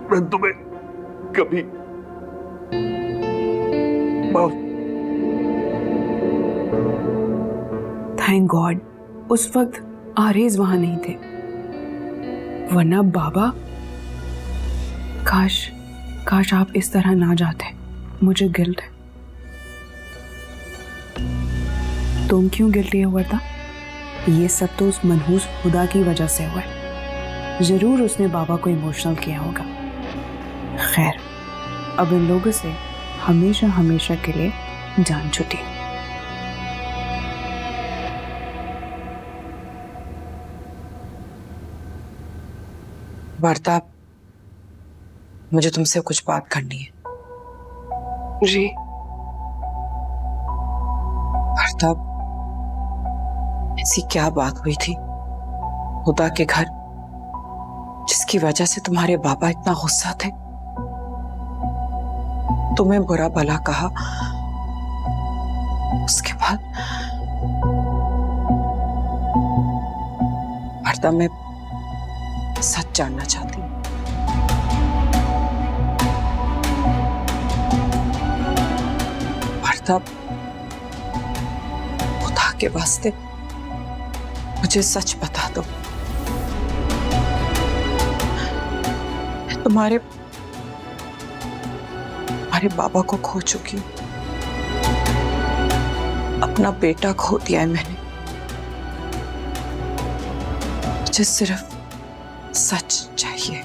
मैं तुम्हें कभी माफ। थैंक गॉड उस वक्त आरेज वहां नहीं थे, वरना बाबा, काश काश आप इस तरह ना जाते। मुझे गिल्ट है। तुम क्यों गिल्टी हो वर्दा? ये सब तो उस मनहूस खुदा की वजह से हुआ है। जरूर उसने बाबा को इमोशनल किया होगा। खैर, अब इन लोगों से हमेशा हमेशा के लिए जान छुटी। वार्ता, मुझे तुमसे कुछ बात करनी है। जी। वार्ता, ऐसी क्या बात हुई थी खुदा के घर जिसकी वजह से तुम्हारे बाबा इतना गुस्सा थे, तुम्हें बुरा भला कहा, उसके बाद? वार्ता, मैं सच जानना चाहती हूँ। वार्ता, खुदा के वास्ते मुझे सच बता दो। मैं तुम्हारे बाबा को खो चुकी हूँ। अपना बेटा खो दिया है मैंने। मुझे सिर्फ सच चाहिए।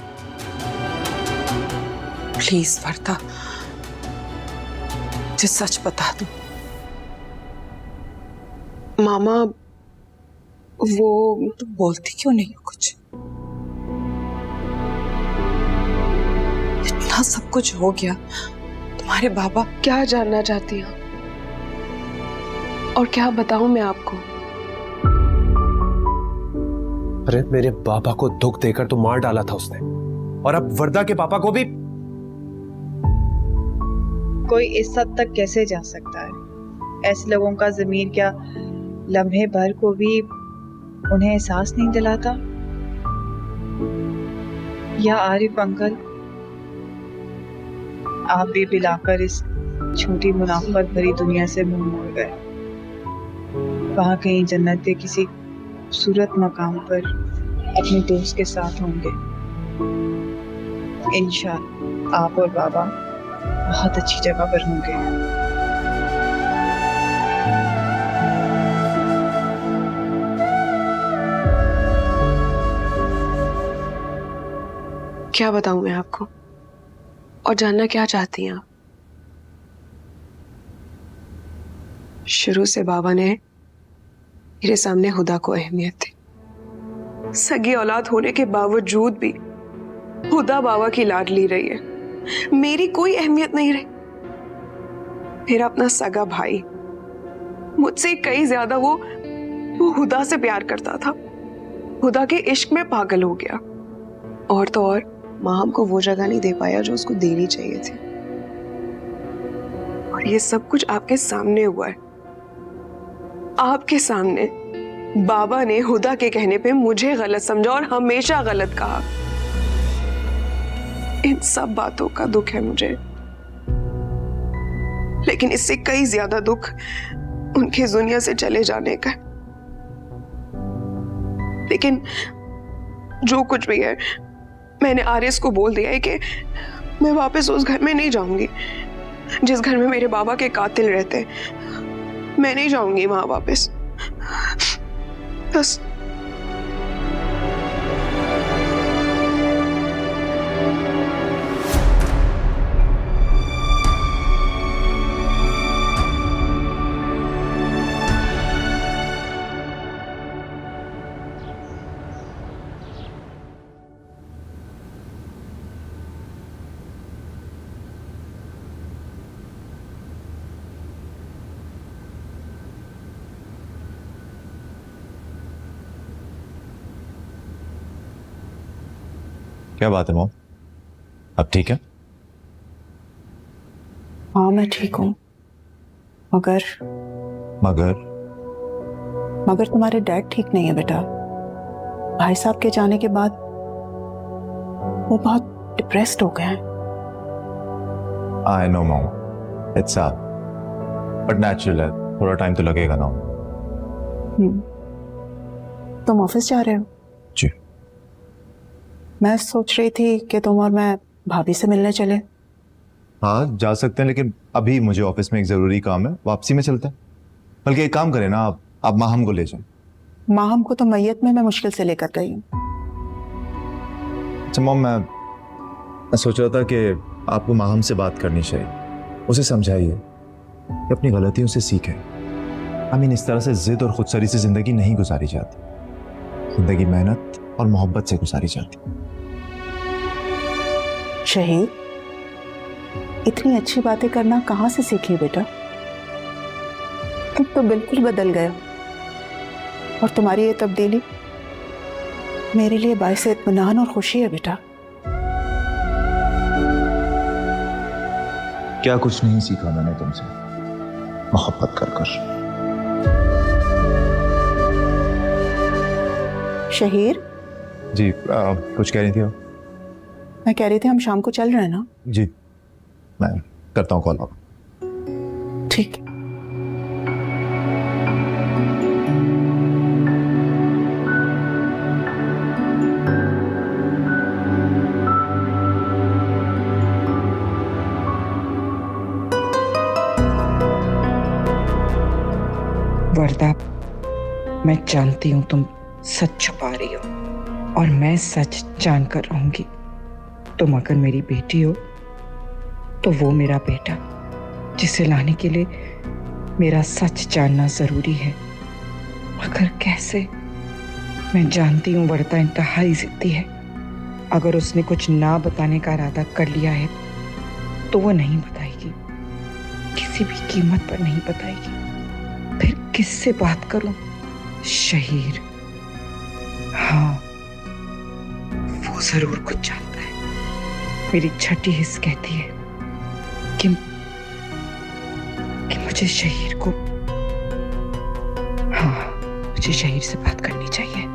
प्लीज वार्ता, मुझे सच बता दो। मामा, वो तुम बोलती क्यों नहीं हो कुछ? इतना सब कुछ हो गया, तुम्हारे बाबा। क्या जानना चाहती हो और क्या बताऊं मैं आपको? अरे मेरे पापा को दुख देकर तो मार डाला था उसने, और अब वर्दा के पापा को भी। कोई इस हद तक कैसे जा सकता है? ऐसे लोगों का ज़मीर क्या लम्हे भर को भी उन्हें एहसास नहीं दिलाता? या आरिफ अंकल, आप भी पिलाकर इस छोटी मुनाफत भरी दुनिया से मुंह मोड़ गए। वहां कहीं जन्नत के किसी खूबसूरत मकाम पर अपने दोस्त के साथ होंगे। इंशाअल्लाह आप और बाबा बहुत अच्छी जगह पर होंगे। क्या बताऊं मैं आपको, और जानना क्या चाहती हैं आप? शुरू से बाबा ने मेरे सामने खुदा को अहमियत दी। सगी औलाद होने के बावजूद भी खुदा बाबा की लाडली रही है, मेरी कोई अहमियत नहीं रही। मेरा अपना सगा भाई मुझसे कई ज्यादा वो खुदा से प्यार करता था, खुदा के इश्क में पागल हो गया। और तो और माँ हमको वो जगह नहीं दे पाया जो उसको देनी चाहिए थी। और ये सब कुछ आपके सामने हुआ है। आपके सामने बाबा ने खुदा के कहने पे मुझे गलत समझा और हमेशा गलत कहा। इन सब बातों का दुख है मुझे, लेकिन इससे कई ज्यादा दुख उनके दुनिया से चले जाने का। लेकिन जो कुछ भी है, मैंने आरिस को बोल दिया है कि मैं वापस उस घर में नहीं जाऊंगी जिस घर में मेरे बाबा के कातिल रहते। मैं नहीं जाऊंगी वहां वापस, बस। क्या बात है मॉम, अब ठीक है? हाँ मैं ठीक हूँ, मगर मगर मगर तुम्हारे डैड ठीक नहीं है बेटा। भाई साहब के जाने के बाद वो बहुत डिप्रेस्ड हो गए हैं। I know mom, it's sad but natural है, थोड़ा टाइम तो लगेगा ना। तुम ऑफिस जा रहे हो? जी। मैं सोच रही थी कि तुम और मैं भाभी से मिलने चले। हाँ जा सकते हैं, लेकिन अभी मुझे ऑफिस में एक ज़रूरी काम है, वापसी में चलते हैं। बल्कि एक काम करें ना, आप माहम को ले जाएं। माहम को तो मैयत में मैं मुश्किल से लेकर गई हूँ। अच्छा मॉम, मैं सोच रहा था कि आपको माहम से बात करनी चाहिए, उसे समझाइए कि अपनी गलतियों से सीखें। इस तरह से जिद और खुदसरी से जिंदगी नहीं गुजारी जाती, जिंदगी मेहनत और मोहब्बत से गुजारी जाती। शहीद, इतनी अच्छी बातें करना कहाँ से सीखी बेटा? तुम तो बिल्कुल बदल गए हो और तुम्हारी ये तब्दीली मेरे लिए बाइस इत्मीनान और खुशी है बेटा। क्या कुछ नहीं सीखा मैंने तुमसे, मोहब्बत कर कर। शहीर जी कुछ कह रही थी आप? मैं कह रही थी हम शाम को चल रहे हैं ना? जी मैं करता हूँ कॉल आप। ठीक है। वर्दा, मैं जानती हूँ तुम सच छुपा रही हो और मैं सच जानकर रहूंगी। तुम अगर मेरी बेटी हो तो वो मेरा बेटा, जिसे लाने के लिए मेरा सच जानना जरूरी है। मगर कैसे? मैं जानती हूँ वर्दा इंतहाई जिद्दी है। अगर उसने कुछ ना बताने का इरादा कर लिया है तो वो नहीं बताएगी, किसी भी कीमत पर नहीं बताएगी। फिर किससे बात करूं? शहीर, हाँ वो जरूर कुछ जानता है। मेरी छठी हिस्स कहती है कि मुझे शहीर को, हाँ मुझे शहीर से बात करनी चाहिए।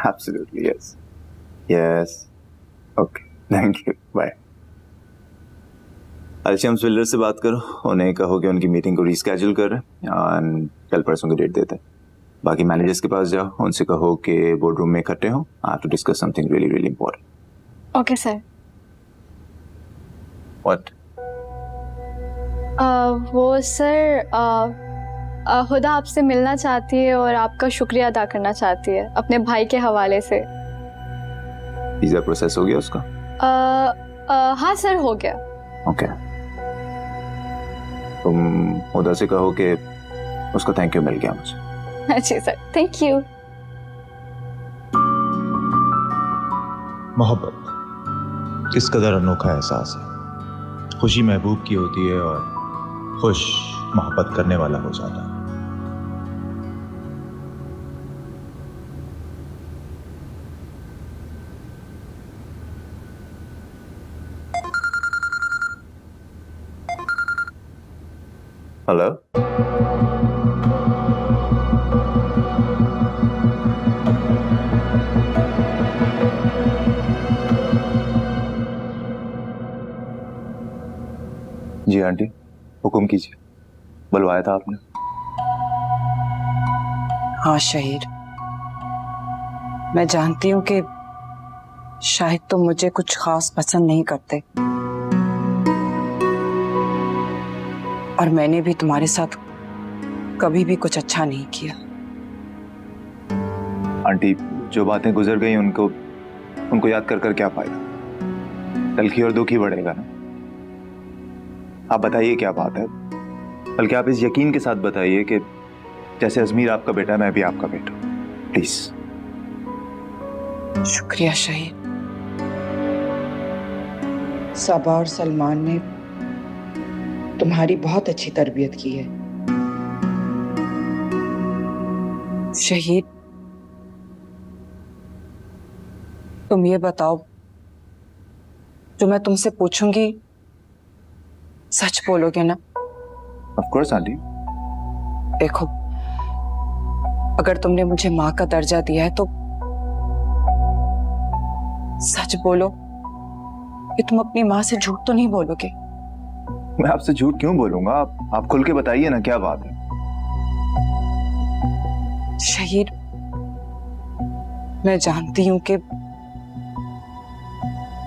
Absolutely yes. Yes. Okay. Thank you. Bye. Alshams builder से बात करो, उन्हें कहो कि उनकी मीटिंग को रीस्केड्यूल कर रहे हैं और कल परसों की डेट देते हैं। बाकी मैनेजर्स के पास जाओ, उनसे कहो कि बोर्ड रूम में इकट्ठे हो, I have to discuss something really really important. Okay sir. What? वो सर हुदा आपसे मिलना चाहती है और आपका शुक्रिया अदा करना चाहती है अपने भाई के हवाले से। वीजा प्रोसेस हो गया उसका? हाँ सर हो गया। ओके तुम हुदा से कहो कि उसको थैंक यू मिल गया मुझे। जी सर, थैंक यू। मोहब्बत इस कदर अनोखा एहसास है, खुशी महबूब की होती है और खुश मोहब्बत करने वाला हो जाता है। हेलो, जी आंटी हुक्म कीजिए, बुलवाया था आपने? हाँ शहीर, मैं जानती हूँ कि शायद तुम मुझे कुछ खास पसंद नहीं करते और मैंने भी तुम्हारे साथ कभी भी कुछ अच्छा नहीं किया। आंटी जो बातें गुजर गई उनको याद कर क्या फायदा? कल की और दुख ही बढ़ेगा ना। आप बताइए क्या बात है, बल्कि आप इस यकीन के साथ बताइए कि जैसे अजमीर आपका बेटा है, मैं भी आपका बेटा, प्लीज। शुक्रिया शहीद। सबा और सलमान ने तुम्हारी बहुत अच्छी तरबियत की है। शहीद, तुम ये बताओ, जो मैं तुमसे पूछूंगी सच बोलोगे ना? Of course aunty. देखो, अगर तुमने मुझे माँ का दर्जा दिया है तो सच बोलो कि तुम अपनी माँ से झूठ तो नहीं बोलोगे। मैं आपसे झूठ क्यों बोलूंगा? आप खुल के बताइए ना, क्या बात है? शहीद, मैं जानती हूं कि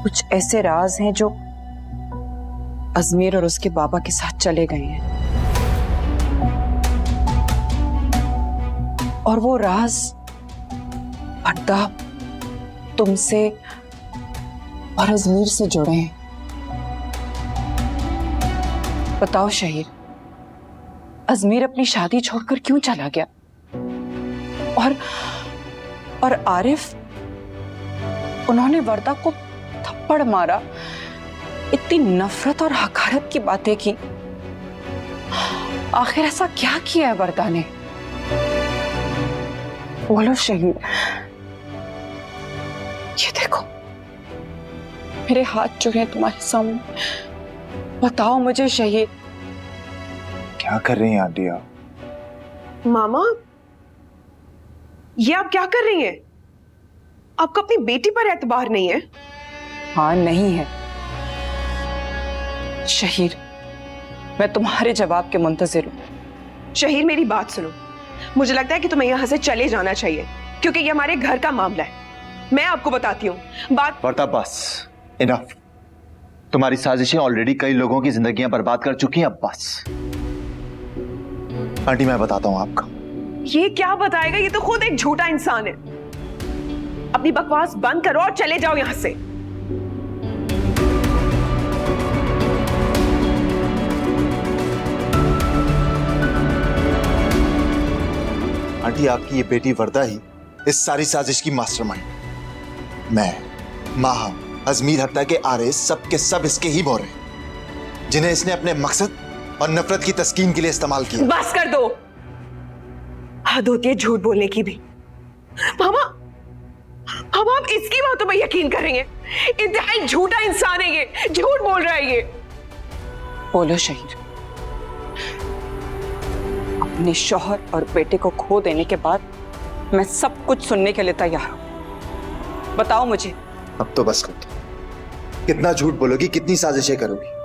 कुछ ऐसे राज हैं जो अजमेर और उसके बाबा के साथ चले गए हैं, और वो राज वर्दा तुमसे और अजमेर से जुड़े हैं। बताओ शहीद, अजमेर अपनी शादी छोड़कर क्यों चला गया? और आरिफ, उन्होंने वर्दा को थप्पड़ मारा, इतनी नफरत और हकारत की बातें की। आखिर ऐसा क्या किया है वर्दा ने? बोलो शहीद। ये देखो, मेरे हाथ जो है तुम्हारे सामने, बताओ मुझे शहीद। क्या कर रही हैं आंटी आप? मामा, ये आप क्या कर रही हैं? आपको अपनी बेटी पर एतबार नहीं है? हाँ, नहीं है शहीद, मैं तुम्हारे जवाब के मुंतजिर हूं। शहीर, मेरी बात सुनो। मुझे लगता है कि तुम्हें यहाँ से चले जाना चाहिए, क्योंकि ये हमारे घर का मामला है। मैं आपको बताती हूँ बात। वर्दा, बस, इनफ। तुम्हारी साजिशें ऑलरेडी कई लोगों की जिंदगियां बर्बाद कर चुकी हैं, अब बस। आंटी, मैं बताता हूं आपको। ये क्या बताएगा? ये तो खुद एक झूठा इंसान है। अपनी बकवास बंद करो और चले जाओ यहां से। आंटी, आपकी ये बेटी वर्दा ही इस सारी साजिश की मास्टरमाइंड। मैं, माहा, अजमीर हत्या के आरे सब के सब इसके ही बोरे, जिन्हें इसने अपने मकसद और नफरत की तस्कीन के लिए इस्तेमाल किया। बस कर दो, हद होती है झूठ बोलने की भी। मामा, अब आप इसकी बातों पर यकीन करेंगे? इंतहाई झूठा इंसान है ये, झूठ बोल रहा है ये। बोलो शहीद, अपने शौहर और बेटे को खो देने के बाद मैं सब कुछ सुनने के लिए तैयार हूं। बताओ मुझे। अब तो बस कर दो। कितना झूठ बोलोगी, कितनी साजिशें करोगी?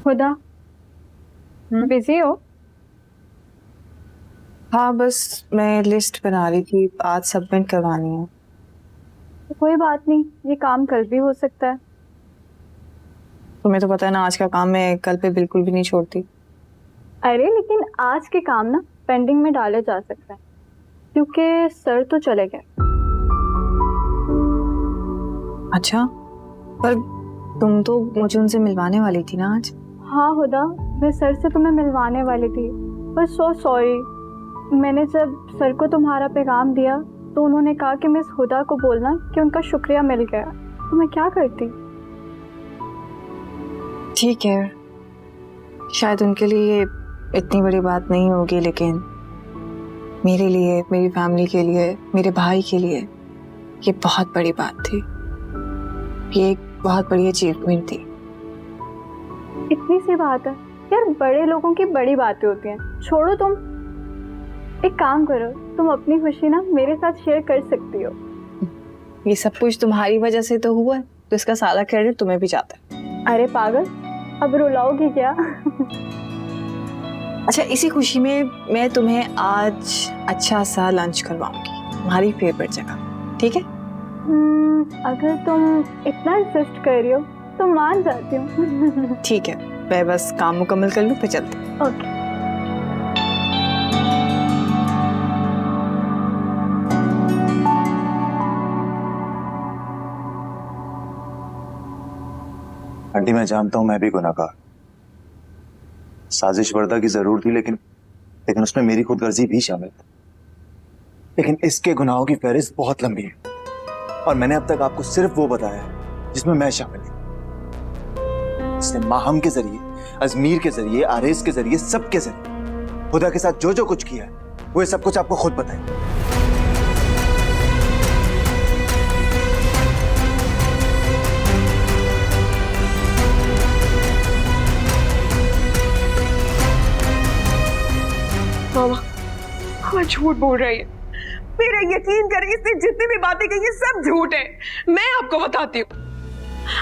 खुदा, बिजी हो? हाँ, बस मैं लिस्ट बना रही थी, आज सबमिट करवानी है। कोई बात नहीं, ये काम कल भी हो सकता है। तुम्हें तो पता है ना, आज का काम मैं कल पे बिल्कुल भी नहीं छोड़ती। अरे लेकिन आज के काम ना पेंडिंग में डाले जा सकते हैं, क्योंकि सर तो चले गए। अच्छा, पर तुम तो मुझे उनसे मिलवाने वाली थी ना आज। हाँ हुदा, मैं सर से तुम्हें मिलवाने वाली थी, पर सो सॉरी। मैंने जब सर को तुम्हारा पैगाम दिया तो उन्होंने कहा कि मिस हुदा को बोलना कि उनका शुक्रिया मिल गया। तो मैं क्या करती? ठीक है, शायद उनके लिए ये इतनी बड़ी बात नहीं होगी, लेकिन मेरे लिए, मेरी फैमिली के लिए, मेरे भाई के लिए ये बहुत बड़ी बात थी। ये एक बहुत बड़ी अचीवमेंट थी। इतनी सी बात है यार, बड़े लोगों की बड़ी बातें होती हैं। छोड़ो, तुम एक काम करो, तुम अपनी खुशी ना मेरे साथ शेयर कर सकती हो। ये सब कुछ तुम्हारी वजह से तो हुआ है, तो इसका सारा क्रेडिट तुम्हें भी जाता है। अरे पागल, अब रुलाओगी क्या? अच्छा, इसी खुशी में मैं तुम्हें आज अच्छा सा लंच करवाऊंगी, तुम्हारी फेवरेट जगह, ठीक है? अगर तुम इतना इंसिस्ट कर रही हो तो मान जाती हूँ। ठीक है, मैं बस काम मुकम्मल कर लूँ, फिर चलते हैं। ओके। आंटी, मैं जानता हूं मैं भी गुनाहगार। साजिश वर्दा की जरूर थी, लेकिन उसमें मेरी खुदगर्जी भी शामिल थी। लेकिन इसके गुनाहों की फहरिस्त बहुत लंबी है, और मैंने अब तक आपको सिर्फ वो बताया है जिसमें मैं शामिल हूं। इसने माहम के जरिए, अजमीर के जरिए, आरेस के जरिए, सबके जरिए खुदा के साथ जो जो कुछ किया है वो ये सब कुछ आपको खुद बताएंगे। मामा, हाँ झूठ बोल रही है। मेरा यकीन करें, इसने जितनी भी बातें कही है सब झूठ है। मैं आपको बताती हूँ,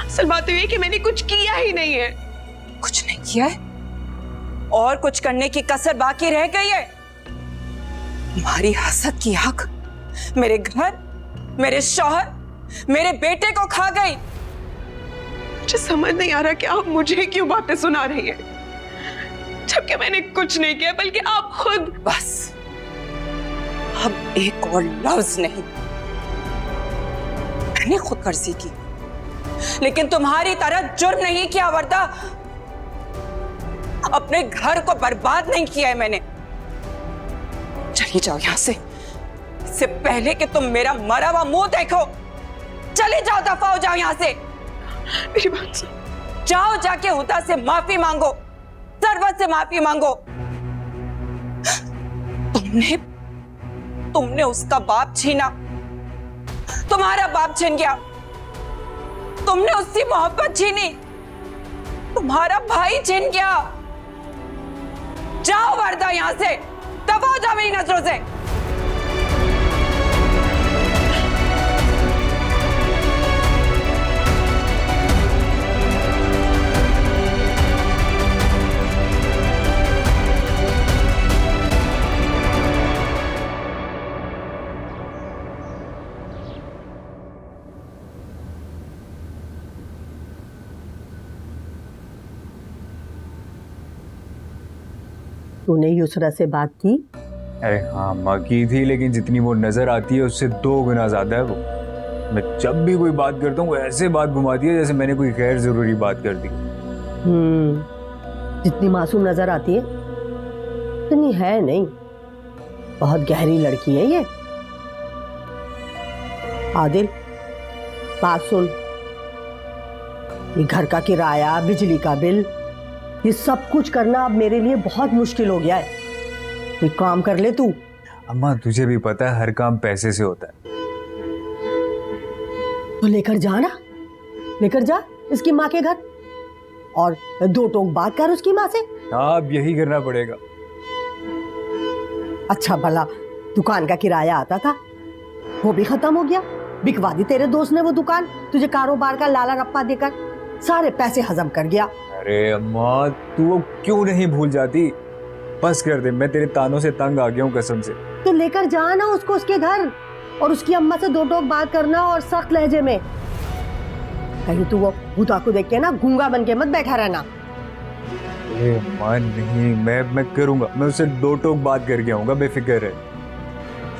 असल बात ये है कि मैंने कुछ किया ही नहीं है। कुछ नहीं किया है और कुछ करने की कसर बाकी रह गई है। तुम्हारी हसद की आग मेरे घर, मेरे शौहर, मेरे बेटे को खा गई। मुझे समझ नहीं आ रहा कि आप मुझे क्यों बातें सुना रही हैं, जबकि मैंने कुछ नहीं किया, बल्कि आप खुद। बस अब एक और लफ्ज नहीं। मैंने खुदगर्जी की, लेकिन तुम्हारी तरह जुर्म नहीं किया वर्दा। अपने घर को बर्बाद नहीं किया है मैंने। चली जाओ यहां से, इससे पहले कि तुम मेरा मरा हुआ मुंह देखो। चले जाओ, दफा हो जाओ यहां से। मेरी बात सुन। जाओ, जाके हुदा से माफी मांगो, सरवत से माफी मांगो। तुमने उसका बाप छीना, तुम्हारा बाप छीन गया। तुमने उसकी मोहब्बत छीनी, तुम्हारा भाई छीन गया। जाओ वर्दा यहां से, दफा हो जाओ मेरी नजरों से। तूने युसरा से बात की? अरे हाँ माँ, की थी, लेकिन जितनी वो नजर आती है उससे 2 गुना ज्यादा है वो। मैं जब भी कोई बात करता हूँ वो ऐसे बात घुमाती है जैसे मैंने कोई गैर जरूरी बात कर दी। जितनी मासूम नजर आती है इतनी है नहीं, बहुत गहरी लड़की है ये। आदिल, बात सुन, ये घर का किराया, बिजली का बिल, ये सब कुछ करना अब मेरे लिए बहुत मुश्किल हो गया है। कोई काम कर ले तू। अम्मा तुझे भी पता है हर काम पैसे से होता है। तो लेकर जा ना, लेकर जा इसकी माँ के घर और 2 टोक बात कर उसकी माँ से। हाँ, अब यही करना पड़ेगा। अच्छा भला दुकान का किराया आता था, वो भी खत्म हो गया। बिकवा दी तेरे दोस्त ने वो दुकान तुझे कारोबार का लाला रप्पा देकर, सारे पैसे हजम कर गया। अरे अम्मा तू वो क्यों नहीं भूल जाती? बस कर दे, मैं तेरे तानों से तंग आ गया हूँ कसम से। तो लेकर जा ना उसको उसके घर और उसकी अम्मा से 2 टोक बात करना, और सख्त लहजे में। कहीं तू वो हुदा को देख के ना गूंगा बन के मत बैठा रहना। अरे अम्मा नहीं, मैं करूंगा, मैं उससे 2 टोक बात करके आऊंगा, बेफिक्र है।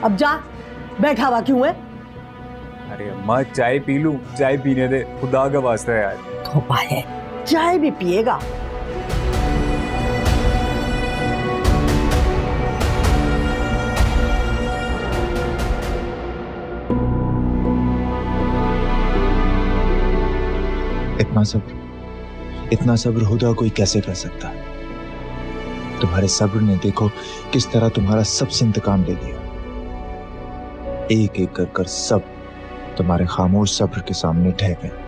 अब जा, बैठा हुआ क्यों है? अरे अम्मा चाय पी लूं? चाय पीने दे, खुदा का वास्ता है यार। धोपा है, चाय भी पिएगा। इतना सब्र हुदा कोई कैसे कर सकता? तुम्हारे सब्र ने देखो किस तरह तुम्हारा सबसे इंतकाम ले लिया। एक एक कर कर सब तुम्हारे खामोश सब्र के सामने ढह गए।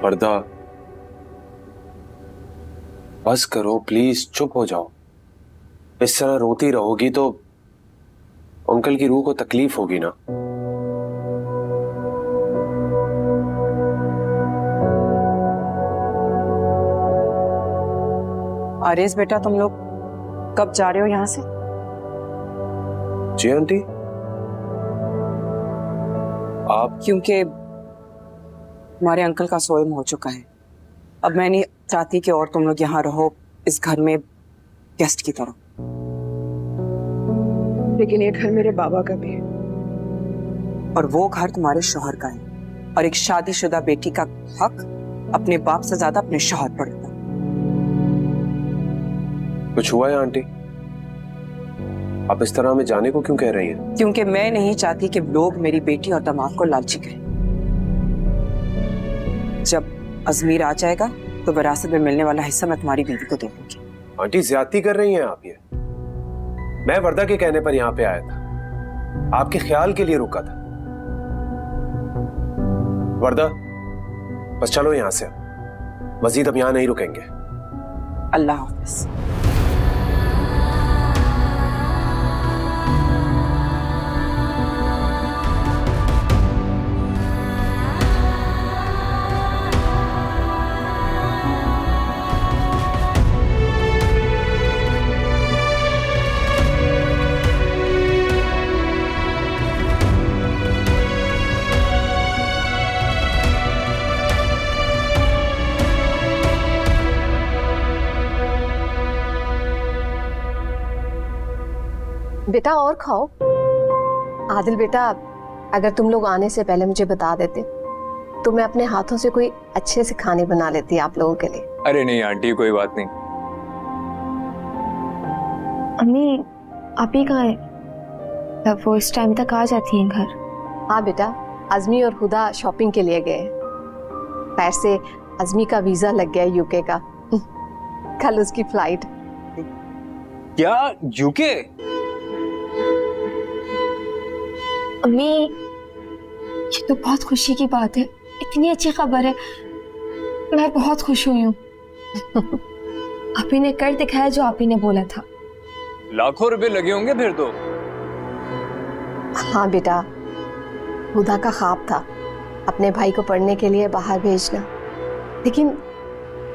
वर्दा, बस करो प्लीज, चुप हो जाओ। इस तरह रोती रहोगी तो अंकल की रूह को तकलीफ होगी ना। आरेज बेटा, तुम लोग कब जा रहे हो यहाँ से? जी आंटी, आप? क्योंकि हमारे अंकल का सोएम हो चुका है। अब मैं नहीं चाहती कि और तुम लोग यहाँ रहो इस घर में गेस्ट की तरह। लेकिन ये घर मेरे बाबा का भी है। और वो घर तुम्हारे शौहर का है, और एक शादीशुदा बेटी का हक अपने बाप से ज्यादा अपने शौहर पर होता है। कुछ हुआ है आंटी? आप इस तरह हमें जाने को क्यों कह रही हैं? क्योंकि मैं नहीं चाहती कि लोग मेरी बेटी और दामाद को लालची कहें। जब अजमीर आ जाएगा तो विरासत में मिलने वाला हिस्सा मैं तुम्हारी बीवी को दे दूंगी। आंटी, ज्यादती कर रही हैं आप ये। मैं वर्दा के कहने पर यहाँ पे आया था, आपके ख्याल के लिए रुका था। वर्दा, बस चलो यहाँ से, मजीद अब यहाँ नहीं रुकेंगे। अल्लाह हाफिज। बेटा और खाओ। आदिल बेटा, अगर तुम लोग आने से पहले मुझे बता देते तो मैं अपने हाथों से कोई अच्छे से खाने बना लेती आप लोगों के लिए। अरे नहीं आंटी, कोई बात नहीं। अम्मी, आप ही कहाँ हैं? तब वो इस टाइम तक आ जाती हैं घर? हाँ बेटा, अज़मी और हुदा शॉपिंग के लिए गए। खैर से अज़मी का वीजा लग गया यूके का। कल उसकी फ्लाइट। क्या यूके? अम्मी, ये तो बहुत खुशी की बात है। इतनी अच्छी खबर है, मैं बहुत खुश हुई हूँ। आप ही ने कर दिखाया जो आप ही ने बोला था। लाखों रुपए लगे होंगे फिर तो। हाँ बेटा, हुदा का ख्वाब था अपने भाई को पढ़ने के लिए बाहर भेजना, लेकिन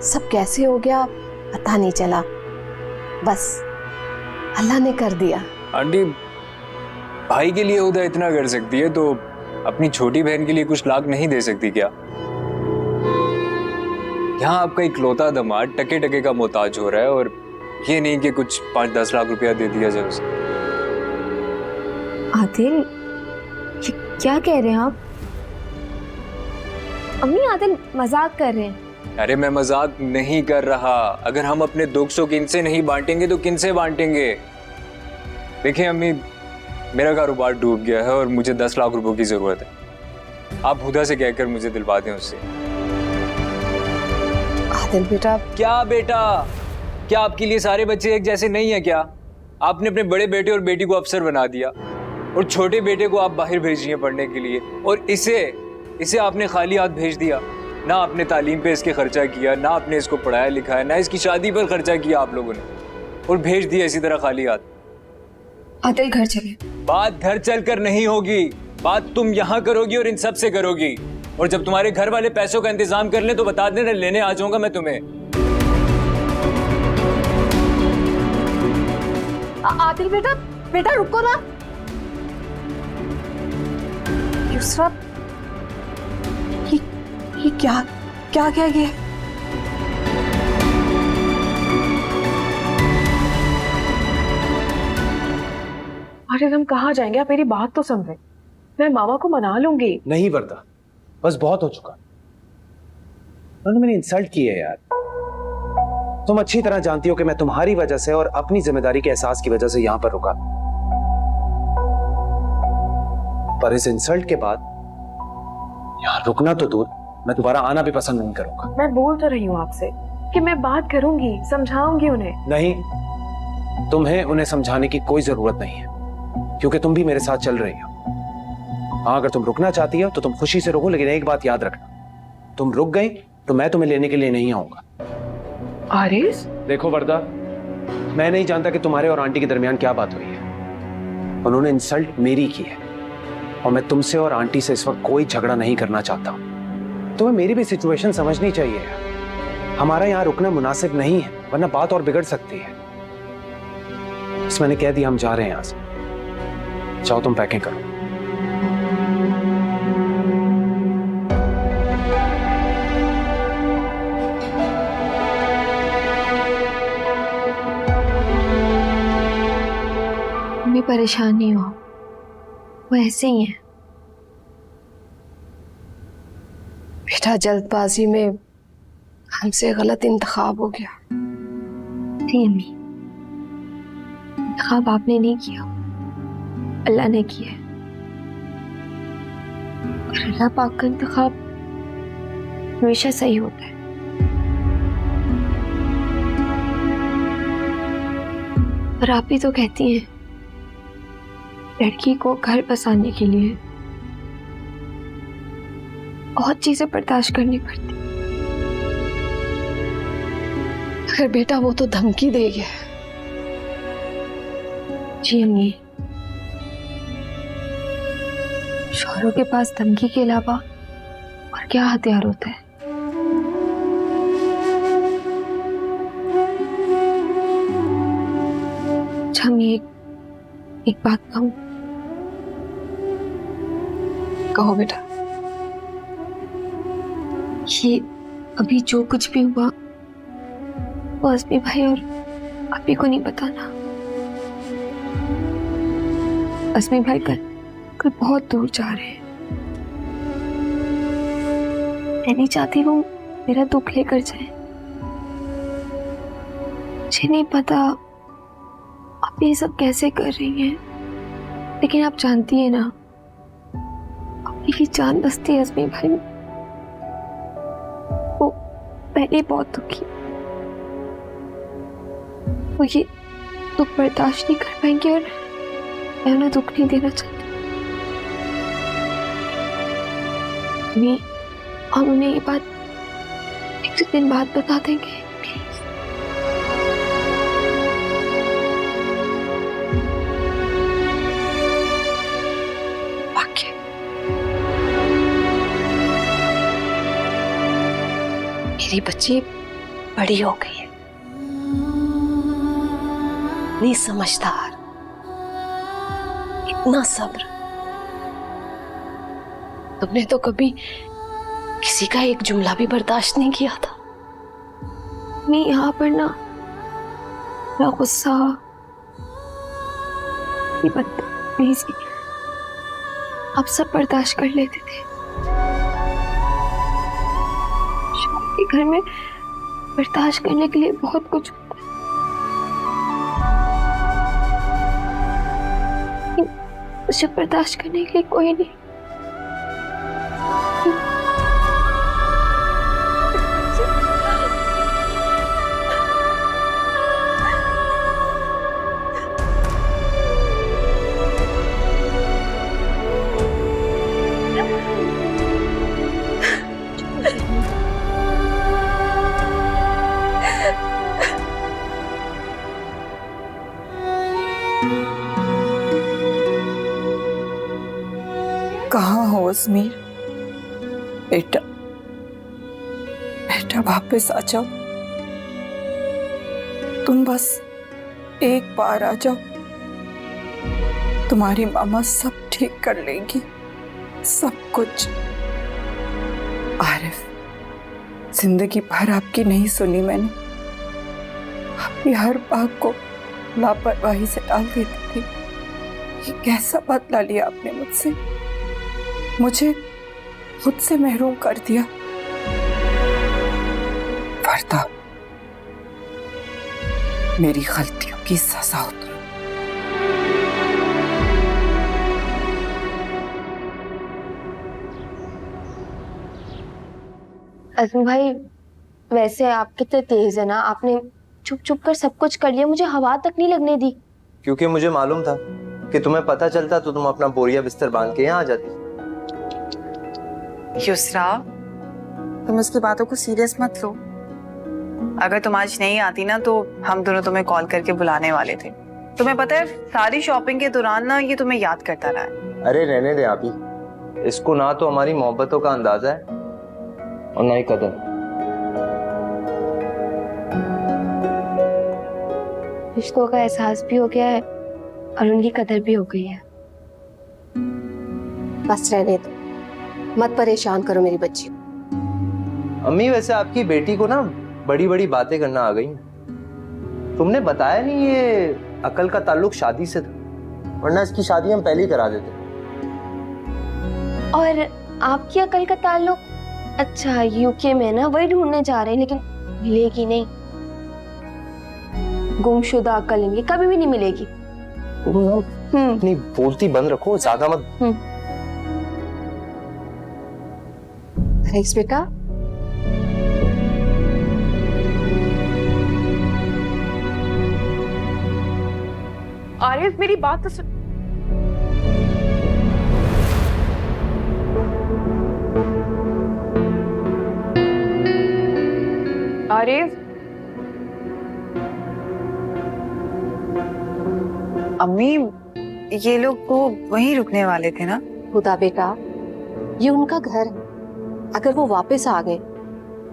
सब कैसे हो गया पता नहीं चला। बस अल्लाह ने कर दिया। आंटी, भाई के लिए हुदा इतना कर सकती है तो अपनी छोटी बहन के लिए कुछ लाख नहीं दे सकती क्या? यहाँ आपका इकलौता दामाद टके टके का मोहताज हो रहा है, और ये नहीं कि कुछ 5-10 लाख रुपया दे दिया जाए उसे। आदिल, ये क्या कह रहे हैं आप? अम्मी, आदिल मजाक कर रहे हैं। अरे मैं मजाक नहीं कर रहा। अगर हम अपने दुख सुख इनसे नहीं बांटेंगे तो किनसे बांटेंगे? देखिए अम्मी, मेरा कारोबार डूब गया है और मुझे 10 लाख रुपयों की जरूरत है। आप हुदा से कहकर मुझे दिलवा दें उससे। आदिल बेटा। क्या बेटा? क्या आपके लिए सारे बच्चे एक जैसे नहीं है क्या? आपने अपने बड़े बेटे और बेटी को अफसर बना दिया और छोटे बेटे को आप बाहर भेज रही हैं पढ़ने के लिए, और इसे आपने खाली हाथ भेज दिया। ना आपने तालीम पे इसके खर्चा किया, ना आपने इसको पढ़ाया लिखाया, ना इसकी शादी पर खर्चा किया आप लोगों ने, और भेज दिया इसी तरह खाली हाथ। आदिल, घर चले। बात घर चलकर नहीं होगी, बात तुम यहाँ करोगी और इन सब से करोगी। और जब तुम्हारे घर वाले पैसों का इंतजाम कर लें तो बता देना, लेने आ जाऊंगा मैं तुम्हें। आदिल बेटा, बेटा रुको ना। यूसरा, ये क्या क्या कह गया? अरे हम कहाँ जाएंगे? आप मेरी बात तो समझे। मैं मामा को मना लूंगी। नहीं वर्दा, बस बहुत हो चुका। मैंने इंसल्ट की है यार। तुम अच्छी तरह जानती हो कि मैं तुम्हारी वजह से और अपनी जिम्मेदारी के एहसास की वजह से यहां पर रुका, पर इस इंसल्ट के बाद यहां रुकना तो दूर, मैं दोबारा आना भी पसंद नहीं करूंगा। मैं बोल तो रही हूँ आपसे कि मैं बात करूंगी, समझाऊंगी उन्हें। नहीं, तुम्हें उन्हें समझाने की कोई जरूरत नहीं है, क्योंकि तुम भी मेरे साथ चल रही हो। हाँ, अगर तुम रुकना चाहती हो तो तुम खुशी से रुको, लेकिन एक बात याद रखना, तुम रुक गई तो मैं तुम्हें लेने के लिए नहीं आऊंगा। आरिस, देखो वर्दा, मैं नहीं जानता कि तुम्हारे और आंटी के दरमियान क्या बात हुई है। उन्होंने इंसल्ट मेरी की है और मैं तुमसे और आंटी से इस वक्त कोई झगड़ा नहीं करना चाहता हूं। तुम्हें मेरी भी सिचुएशन समझनी चाहिए। हमारा यहाँ रुकना मुनासिब नहीं है। वरना बात और बिगड़ सकती है। बस मैंने कह दिया हम जा रहे हैं यहां से। जाओ तुम पैकिंग करो। मैं परेशान नहीं हो, वो ऐसे ही है। बेटा जल्दबाजी में हमसे गलत इंतखाब हो गया। नहीं अम्मी, इंतखाब आपने नहीं किया, अल्लाह ने किया। और अल्लाह पाक का इंतखाब हमेशा सही होता है। और आप ही तो कहती हैं लड़की को घर बसाने के लिए बहुत चीजें बर्दाश्त करनी पड़ती। अगर बेटा वो तो धमकी दे गया। जी अम्मी, शौहरों के पास धमकी के अलावा और क्या हथियार होता है? अच्छा अम्मी, एक बात कहूं? कहो बेटा। ये अभी जो कुछ भी हुआ वो अज़मी भाई और अभी को नहीं बताना। अज़मी भाई कल बहुत दूर जा रहे हैं। मैं नहीं चाहती वो मेरा दुख लेकर जाए। मुझे नहीं पता आप ये सब कैसे कर रही हैं, लेकिन आप जानती है ना की जान बसती है अज़मी भाई में। वो पहले बहुत दुखी, वो ये दुख बर्दाश्त नहीं कर पाएंगे और मैं उन्हें दुख नहीं देना चाहती। हम उन्हें ये बात एक दो दिन बाद बता देंगे। मेरी बच्ची बड़ी हो गई है, इतनी समझदार, इतना सब्र। तुमने तो कभी किसी का एक जुमला भी बर्दाश्त नहीं किया था। नहीं, यहाँ पर ना गुस्सा, ये बदतमीजी आप सब बर्दाश्त कर लेते थे। घर में बर्दाश्त करने के लिए बहुत कुछ होता है, उसे बर्दाश्त करने के लिए कोई नहीं। कहाँ हो अज़मीर? बेटा बेटा वापस आ जाओ। तुम बस एक बार आ जाओ, तुम्हारी मामा सब ठीक कर लेगी, सब कुछ। आरिफ, जिंदगी भर आपकी नहीं सुनी मैंने। आपकी हर बात को लापरवाही से टाल देती थी। ये कैसा बदला लिया आपने मुझसे? मुझे खुद से महरूम कर दिया। वर्दा, मेरी गलतियों की सजा हो तुम। अज़मी भाई, वैसे आप कितने तेज है ना, आपने चुप चुप कर सब कुछ कर लिया, मुझे हवा तक नहीं लगने दी। क्योंकि मुझे मालूम था कि तुम्हें पता चलता तो तुम अपना बोरिया बिस्तर बांध के यहाँ आ जाती। युसरा, तुम उसकी बातों को सीरियस मत लो। अगर तुम आज नहीं आती ना तो हम दोनों तुम्हें कॉल करके बुलाने वाले थे। तुम्हें पता है सारी शॉपिंग के दौरान ना ये तुम्हें याद करता रहा है। अरे रहने दे आप ही, इसको ना तो हमारी मोहब्बतों का अंदाजा है और ना ही कदर। रिश्तों का एहसास भी हो गया है और उनकी कदर भी हो गई है। बस रहने दो, मत परेशान करो मेरी बच्ची को। अम्मी वैसे आपकी बेटी को ना बड़ी बड़ी बातें करना आ गई। तुमने बताया नहीं ये अकल का ताल्लुक शादी से था, वरना इसकी शादी हम पहले ही करा देते। और आपकी अकल का ताल्लुक, अच्छा यूके में ना वही ढूंढने जा रहे हैं, लेकिन मिलेगी नहीं। गुमशुदा अकल इनकी कभी भी नहीं मिलेगी। नहीं बोलती बंद रखो, ज्यादा मत। रेक्स बेटा, आरिफ मेरी बात तो सुन। आरिफ, अम्मी ये लोग तो वहीं रुकने वाले थे ना? खुदा बेटा, ये उनका घर है। अगर वो वापस आ गए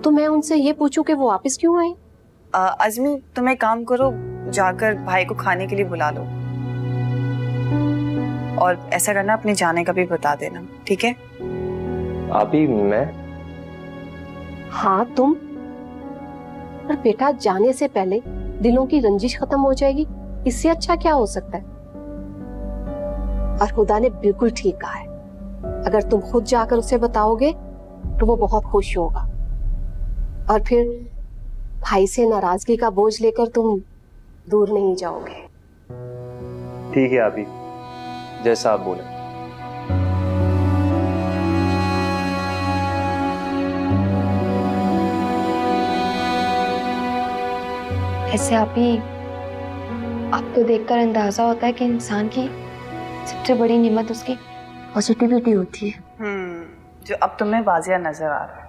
तो मैं उनसे ये पूछूं कि वो वापस क्यों आए? अजमी तुम एक काम करो, जाकर भाई को खाने के लिए बुला लो, और ऐसा करना अपने जाने का भी बता देना, ठीक है? आप ही? मैं? हाँ तुम। पर बेटा जाने से पहले दिलों की रंजिश खत्म हो जाएगी, इससे अच्छा क्या हो सकता है? और खुदा ने बिल्कुल ठीक कहा है, अगर तुम खुद जाकर उसे बताओगे तो वो बहुत खुश होगा, और फिर भाई से नाराजगी का बोझ लेकर तुम दूर नहीं जाओगे। ठीक है आप ही, जैसा आप बोले। ऐसे आपको देखकर अंदाजा होता है कि इंसान की सबसे बड़ी नेमत उसकी पॉजिटिविटी होती है। जो अब तुम्हें वाजिया नजर आ रहा है।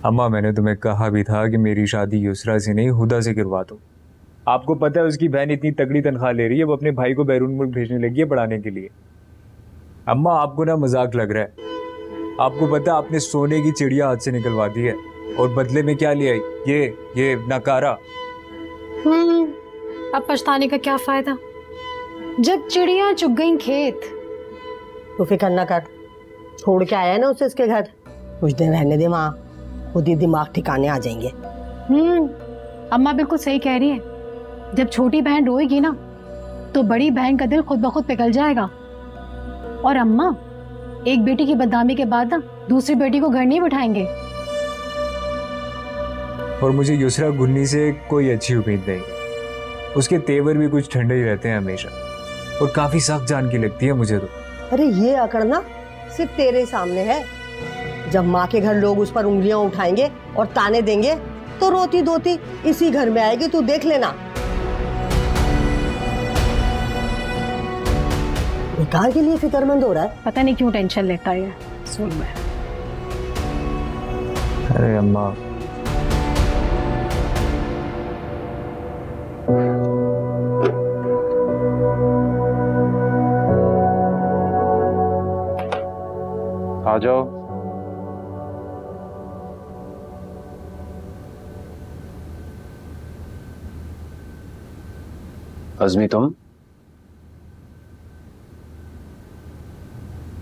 अम्मा मैंने तुम्हें कहा भी था कि मेरी शादी युसरा से नहीं हुदा से करवा दो। आपको पता है उसकी बहन इतनी तगड़ी तनख्वाह ले रही है, वो अपने भाई को बैरून मुल्क भेजने लगी है पढ़ाने के लिए। अम्मा आपको ना मजाक लग रहा है। आपको पता है आपने सोने की चिड़िया हाथ से निकलवा दी है, और बदले में क्या लिया? ये नकारा। अब पछताने का क्या फायदा जब चिड़िया चुग गई खेत। तो फिक्र न कर, छोड़ के आया ना उसे इसके घर, कुछ दिन रहने दे, माँ खुद ही दिमाग ठिकाने आ जाएंगे। अम्मा बिल्कुल सही कह रही है। जब छोटी बहन रोएगी ना तो बड़ी बहन का दिल खुद ब खुद पिघल जाएगा। और अम्मा एक बेटी की बदनामी के बाद ना दूसरी बेटी को घर नहीं बिठाएंगे। और मुझे युसरा गुन्नी से कोई अच्छी उम्मीद नहीं। उसके तेवर भी कुछ ठंडे ही रहते हैं हमेशा, और काफी सख्त जान की लगती है मुझे तो। अरे ये अकड़ना सिर्फ तेरे सामने है। जब माँ के घर लोग उस पर उंगलियां उठाएंगे और ताने देंगे तो रोती धोती इसी घर में आएगी, तू देख लेना। बेकार के लिए फिक्रमंद हो रहा है। पता नहीं क्यों टेंशन लेता है सुन में। अरे अम्मा आ जाओ। अज़मी तुम?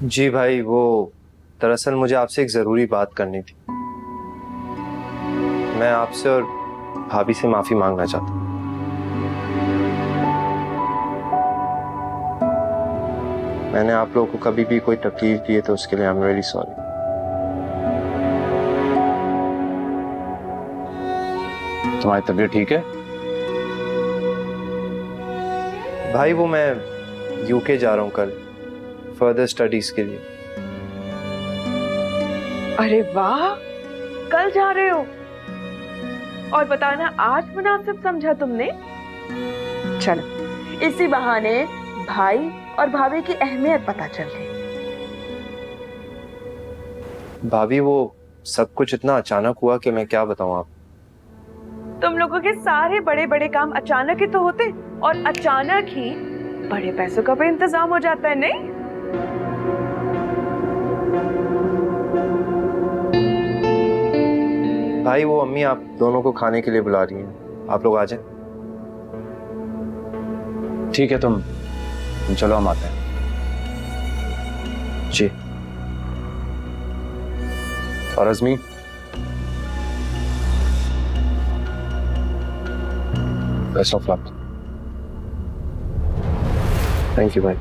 जी भाई, वो दरअसल मुझे आपसे एक जरूरी बात करनी थी। मैं आपसे और भाभी से माफी मांगना चाहता हूँ। मैंने आप लोगों को कभी भी कोई तकलीफ दी है तो उसके लिए आई एम रियली सॉरी। तुम्हारी तबीयत ठीक है? भाई वो मैं यूके जा रहा हूँ कल फर्दर स्टडीज के लिए। अरे वाह, कल जा रहे हो? और बताना आज मुनासिब समझा तुमने। चलो इसी बहाने भाई और भाभी की अहमियत पता चल गई। भाभी वो सब कुछ इतना अचानक हुआ कि मैं क्या बताऊं आप। तुम लोगों के सारे बड़े बड़े काम अचानक ही तो होते, और अचानक ही बड़े पैसों का भी इंतजाम हो जाता है, नहीं? भाई वो अम्मी आप दोनों को खाने के लिए बुला रही हैं। आप लोग आ जाए। ठीक है, तुम चलो, हम आते हैं। जी। और Azmi, best of luck. Thank you भाई।